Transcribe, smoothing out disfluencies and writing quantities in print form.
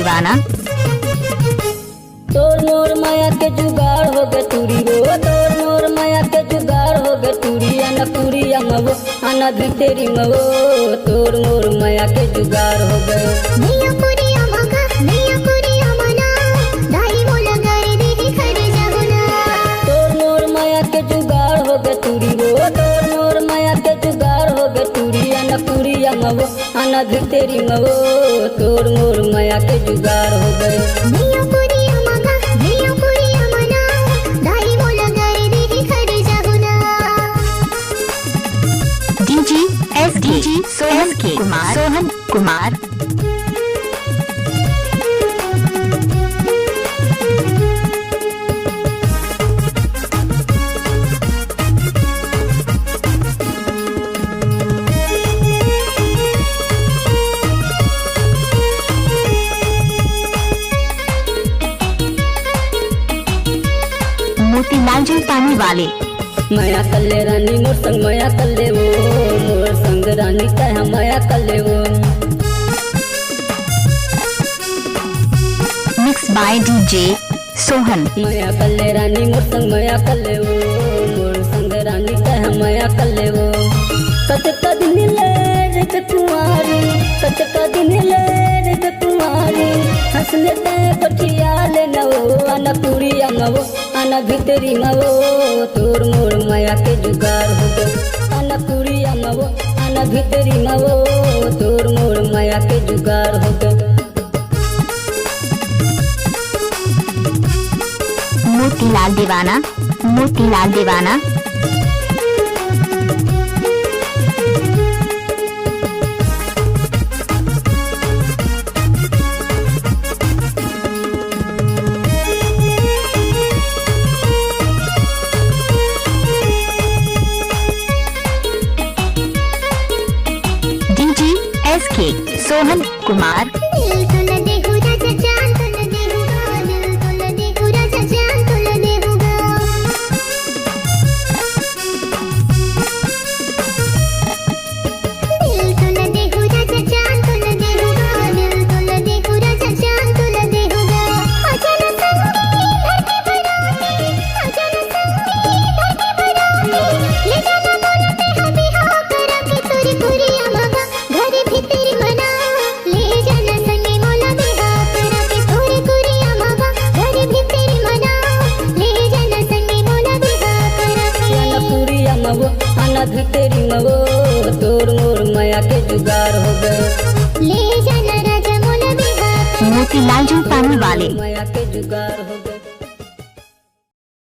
दीवाना। तोर मोर माया के जुगाड़ हो गए टूरी रो, तोर मोर माया के जुगाड़ हो गए टूरी, अना पूरी अमवो अना भी तेरी मवो, तोर मोर माया के जुगाड़ हो गए। नैया पूरी अमगा नैया पूरी अमना, दाई मोला गारी देही खड़े जाहुना। तोर मोर माया के जुगाड़ हो गए टूरी रो, तोर मोर माया के जुगाड़ हो गए टूरी, अना पूरी अमवो अना भी तेरी मवो, तोर मोर माया के जुगाड़ हो गए। नैया पूरी अमगा नैया पूरी अमना, दाई मोला गारी देही खड़े जाहुना। डीजी सोहन कुमार। मोतीलाल जी पानी वाले। माया कल्ले रानी मोर संग माया कल्ले वो, मोर संग रानी कह माया कल्ले वो। Mix by DJ Sohan. माया कल्ले रानी मोर संग माया कल्ले वो, मोर संग रानी कह माया कल्ले वो। कतका दिन ले रे कुंवारी, कतका दिन ले रे कुंवारी, हंसने ते पठिया ले नवो, अना पूरी अमवो अना भीतरी मवो, तोर मोर माया के जुगाड़ हो गए। अना पूरी अमवो अना भीतरी मवो, तोर मोर माया के जुगाड़ हो गए। मोतीलाल दीवाना। डीजी सोहन कुमार। दिल तुला देहु राजा जान तुला देहुगा, दिल तुला देहु राजा जान तुला देहुगा। दिल तुला देहु राजा जान तुला देहुगा, दिल तुला देहु राजा जान तुला देहुगा। अजन संगी धरती बनानी, अजन संगी धरती बनानी, ले जाना मोरा पे हबी हा करा के तोरी पूरी अमगा घरे भीतरी मना। ले जाना संगी मोला बिहा करा के तोरी पूरी अमगा घरे भीतरी मना। ले जाना संगी मोला बिहा करा के। अना पूरी अमवो अना भीतरी मवो, तोर मोर माया के जुगाड़ हो गए। ले जाना राजा मोला बिहा मोतीलाल जी पानी वाले। माया के जुगाड़ हो गए।